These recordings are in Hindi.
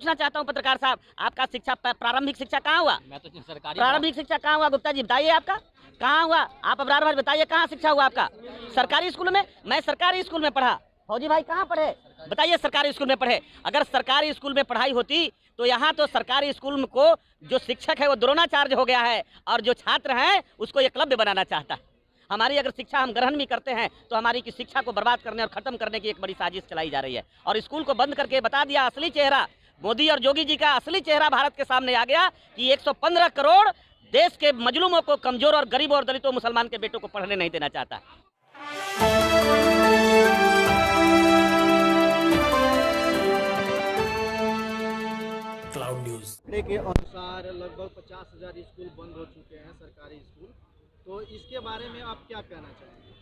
पूछना चाहता हूँ पत्रकार साहब, आपका शिक्षा प्रारंभिक शिक्षा कहाँ हुआ? मैं तो सरकारी प्रारंभिक शिक्षा कहाँ हुआ गुप्ता जी, बताइए आपका कहाँ हुआ? आप अबरार भाई बताइए कहाँ शिक्षा हुआ आपका? सरकारी स्कूल में? मैं सरकारी स्कूल में पढ़ा। फौजी भाई कहाँ पढ़े? बताइए सरकारी स्कूल में पढ़े। अगर सरकारी स्कूल में पढ़ाई होती तो यहाँ तो सरकारी स्कूल को जो शिक्षक है वो द्रोणाचार्य हो गया है और जो छात्र हैं उसको एकलव्य बनाना चाहता है। हमारी अगर शिक्षा हम ग्रहण भी करते हैं तो हमारी की शिक्षा को बर्बाद करने और खत्म करने की एक बड़ी साजिश चलाई जा रही है। और स्कूल को बंद करके बता दिया असली चेहरा, मोदी और योगी जी का असली चेहरा भारत के सामने आ गया कि 115 करोड़ देश के मजलूमों को, कमजोर और गरीबों और दलितों मुसलमान के बेटों को पढ़ने नहीं देना चाहता। क्लाउड न्यूज़ के अनुसार लगभग 50,000 स्कूल बंद हो चुके हैं, सरकारी स्कूल। तो इसके बारे में आप क्या कहना चाहेंगे?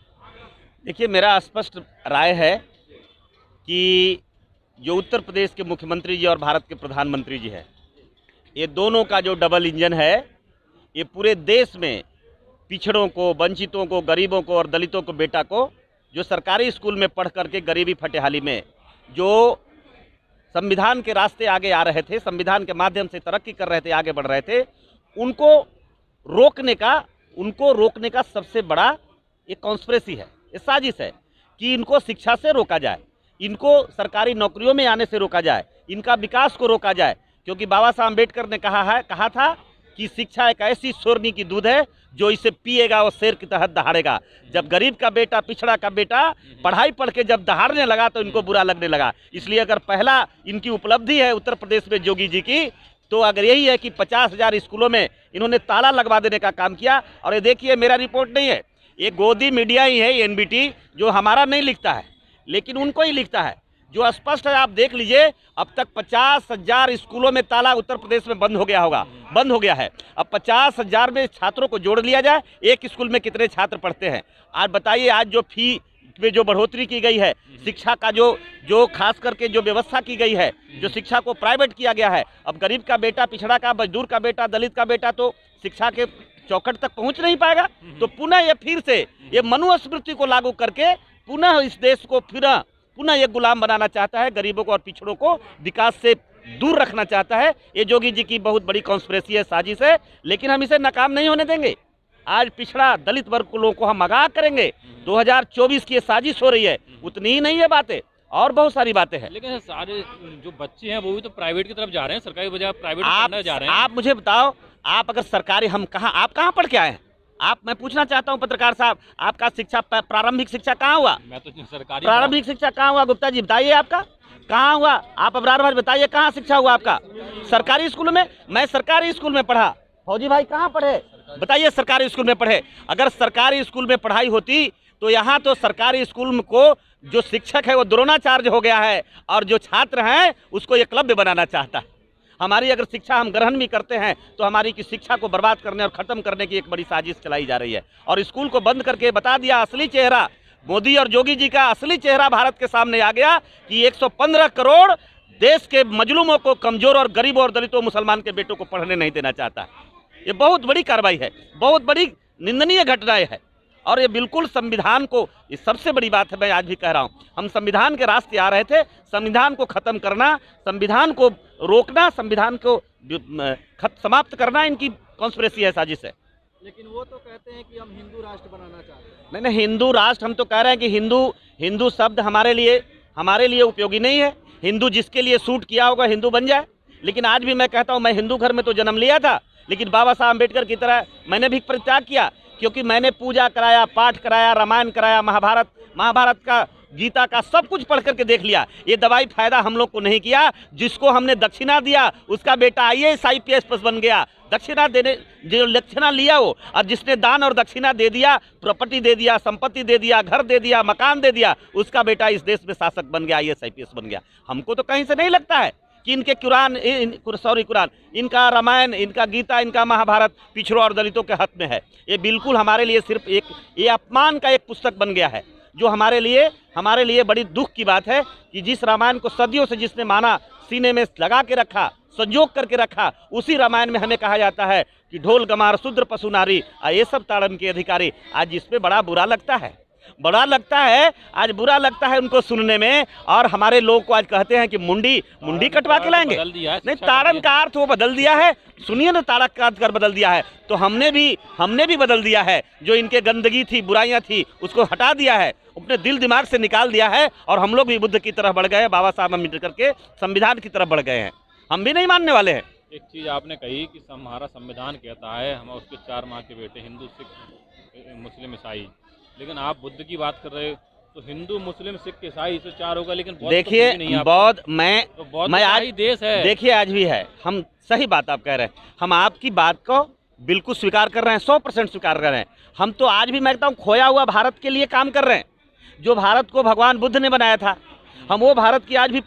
देखिए, मेरा स्पष्ट राय है कि जो उत्तर प्रदेश के मुख्यमंत्री जी और भारत के प्रधानमंत्री जी हैं, ये दोनों का जो डबल इंजन है, ये पूरे देश में पिछड़ों को, वंचितों को, गरीबों को और दलितों को, बेटा को, जो सरकारी स्कूल में पढ़ करके गरीबी फटेहाली में जो संविधान के रास्ते आगे आ रहे थे, संविधान के माध्यम से तरक्की कर रहे थे, आगे बढ़ रहे थे, उनको रोकने का सबसे बड़ा एक कॉन्स्पिरेसी है, ये साजिश है कि इनको शिक्षा से रोका जाए, इनको सरकारी नौकरियों में आने से रोका जाए, इनका विकास को रोका जाए। क्योंकि बाबा साहब अम्बेडकर ने कहा था कि शिक्षा एक ऐसी सोरनी की दूध है जो इसे पिएगा वो शेर की तरह दहाड़ेगा। जब गरीब का बेटा, पिछड़ा का बेटा पढ़ाई पढ़ के जब दहाड़ने लगा तो इनको बुरा लगने लगा। इसलिए अगर पहला इनकी उपलब्धि है उत्तर प्रदेश में योगी जी की, तो अगर यही है कि 50,000 स्कूलों में इन्होंने ताला लगवा देने का काम किया। और ये देखिए, मेरा रिपोर्ट नहीं है, ये गोदी मीडिया ही है, एनबीटी, जो हमारा नहीं लिखता है लेकिन उनको ही लिखता है, जो स्पष्ट है। आप देख लीजिए, अब तक 50,000 स्कूलों में ताला उत्तर प्रदेश में बंद हो गया है। अब 50,000 में छात्रों को जोड़ लिया जाए, एक स्कूल में कितने छात्र पढ़ते हैं? आज बताइए, आज जो फी में जो बढ़ोतरी की गई है, शिक्षा का जो खास करके जो व्यवस्था की गई है, जो शिक्षा को प्राइवेट किया गया है, अब गरीब का बेटा, पिछड़ा का, मजदूर का बेटा, दलित का बेटा तो शिक्षा के चौखट तक पहुंच नहीं पाएगा। तो पुनः ये फिर से ये मनुस्मृति को लागू करके पुनः इस देश को पुनः ये गुलाम बनाना चाहता है, गरीबों को और पिछड़ों को विकास से दूर रखना चाहता है। ये योगी जी की बहुत बड़ी कॉन्स्पिरेसी है, साजिश है, लेकिन हम इसे नाकाम नहीं होने देंगे। आज पिछड़ा दलित वर्ग को लोगों को हम आगाह करेंगे। 2024 की ये साजिश हो रही है, उतनी ही नहीं है बातें, और बहुत सारी बातें हैं। लेकिन सारे जो बच्चे हैं वो भी तो प्राइवेट की तरफ जा रहे हैं, सरकारी बजाय प्राइवेट पढ़ने जा रहे हैं। आप मुझे बताओ, आप अगर सरकारी, आप कहाँ पढ़ के आए हैं? मैं पूछना चाहता हूँ पत्रकार साहब, आपका शिक्षा प्रारंभिक शिक्षा कहाँ हुआ? मैं तो सरकारी प्रारंभिक शिक्षा कहाँ हुआ गुप्ता जी, बताइए आपका कहाँ हुआ? आप अबरार भाई बताइए कहाँ शिक्षा हुआ आपका? सरकारी स्कूल में? मैं सरकारी स्कूल में पढ़ा। फौजी भाई कहाँ पढ़े? बताइए सरकारी स्कूल में पढ़े। अगर सरकारी स्कूल में पढ़ाई होती तो यहाँ तो सरकारी स्कूल को जो शिक्षक है वो द्रोणाचार्य हो गया है और जो छात्र हैं उसको एकलव्य बनाना चाहता है। हमारी अगर शिक्षा हम ग्रहण भी करते हैं तो हमारी की शिक्षा को बर्बाद करने और खत्म करने की एक बड़ी साजिश चलाई जा रही है। और स्कूल को बंद करके बता दिया असली चेहरा, मोदी और योगी जी का असली चेहरा भारत के सामने आ गया कि 115 करोड़ देश के मजलूमों को, कमजोर और गरीबों और दलितों मुसलमान के बेटों को पढ़ने नहीं देना चाहता। ये बहुत बड़ी कार्रवाई है, बहुत बड़ी निंदनीय घटनाएं है। और ये बिल्कुल संविधान को, ये सबसे बड़ी बात है, मैं आज भी कह रहा हूँ, हम संविधान के रास्ते आ रहे थे। संविधान को खत्म करना, संविधान को रोकना, संविधान को समाप्त करना इनकी कॉन्स्पिरेसी है, साजिश है। लेकिन वो तो कहते हैं कि हम हिंदू राष्ट्र बनाना चाहते हैं। नहीं, हिंदू राष्ट्र, हम तो कह रहे हैं कि हिंदू शब्द हमारे लिए उपयोगी नहीं है। हिंदू जिसके लिए सूट किया होगा हिंदू बन जाए। लेकिन आज भी मैं कहता हूँ, मैं हिंदू घर में तो जन्म लिया था, लेकिन बाबा साहब अम्बेडकर की तरह मैंने भी परित्याग किया, क्योंकि मैंने पूजा कराया, पाठ कराया, रामायण कराया, महाभारत का, गीता का सब कुछ पढ़ करके देख लिया। ये दवाई फायदा हम लोग को नहीं किया। जिसको हमने दक्षिणा दिया उसका बेटा IAS IPS बन गया। दक्षिणा देने जो दक्षिणा लिया वो, और जिसने दान और दक्षिणा दे दिया, प्रॉपर्टी दे दिया, संपत्ति दे दिया, घर दे दिया, मकान दे दिया, उसका बेटा इस देश में शासक बन गया, IAS IPS बन गया। हमको तो कहीं से नहीं लगता है कि इनके कुरान, इनका रामायण, इनका गीता, इनका महाभारत पिछड़ों और दलितों के हक में है। ये बिल्कुल हमारे लिए सिर्फ ये अपमान का एक पुस्तक बन गया है, जो हमारे लिए बड़ी दुख की बात है कि जिस रामायण को सदियों से जिसने माना, सीने में लगा के रखा, संजोग करके रखा, उसी रामायण में हमें कहा जाता है कि ढोल गमार शूद्र पशु नारी ये सब ताड़न के अधिकारी। आज जिसपे बड़ा बुरा लगता है बड़ा लगता है, आज बुरा लगता है उनको सुनने में। और हमारे लोग को आज कहते हैं कि मुंडी कटवा के लाएंगे। नहीं, ताड़न का अर्थ वो बदल दिया है। सुनिए ना, ताड़क का अर्थ कर बदल दिया है। तो हमने भी बदल दिया है। जो इनके गंदगी थी, बुराइयां थी, उसको हटा दिया है, अपने दिल दिमाग से निकाल दिया है। और हम लोग भी बुद्ध की तरफ बढ़ गए हैं, बाबा साहब अम्बेडकर के संविधान की तरफ बढ़ गए हैं। हम भी नहीं मानने वाले हैं। एक चीज़ आपने कही कि हमारा संविधान कहता है हम उसके 4 माँ के बेटे, हिंदू, सिख, मुस्लिम, ईसाई। लेकिन आप बुद्ध की बात कर रहे हो तो हिंदू, मुस्लिम, सिख, ईसाई से 4 होगा, लेकिन देखिए बौद्ध, मैं आज देश है। देखिए आज भी है। हम सही बात आप कह रहे हैं, हम आपकी बात को बिल्कुल स्वीकार कर रहे हैं, 100% स्वीकार कर रहे हैं। हम तो आज भी, मैं कहता हूँ, खोया हुआ भारत के लिए काम कर रहे हैं। जो भारत को भगवान बुद्ध ने बनाया था, हम वो भारत की आज भी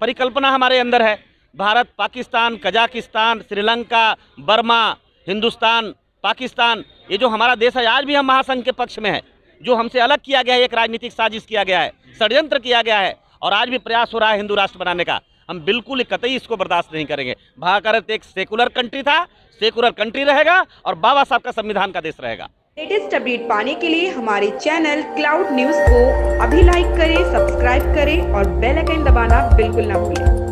परिकल्पना हमारे अंदर है। भारत, पाकिस्तान, कजाकिस्तान, श्रीलंका, बर्मा, हिंदुस्तान, पाकिस्तान, ये जो हमारा देश है, आज भी हम महासंघ के पक्ष में है। जो हमसे अलग किया गया है, एक राजनीतिक साजिश किया गया है, षड्यंत्र किया गया है, और आज भी प्रयास हो रहा है हिंदू राष्ट्र बनाने का। हम बिल्कुल कतई इसको बर्दाश्त नहीं करेंगे। भारत एक सेकुलर कंट्री था, सेकुलर कंट्री रहेगा, और बाबा साहब का संविधान का देश रहेगा। लेटेस्ट अपडेट पाने के लिए हमारे चैनल क्लाउड न्यूज़ को अभी लाइक करें, सब्सक्राइब करें और बेल आइकन दबाना बिल्कुल ना भूलें।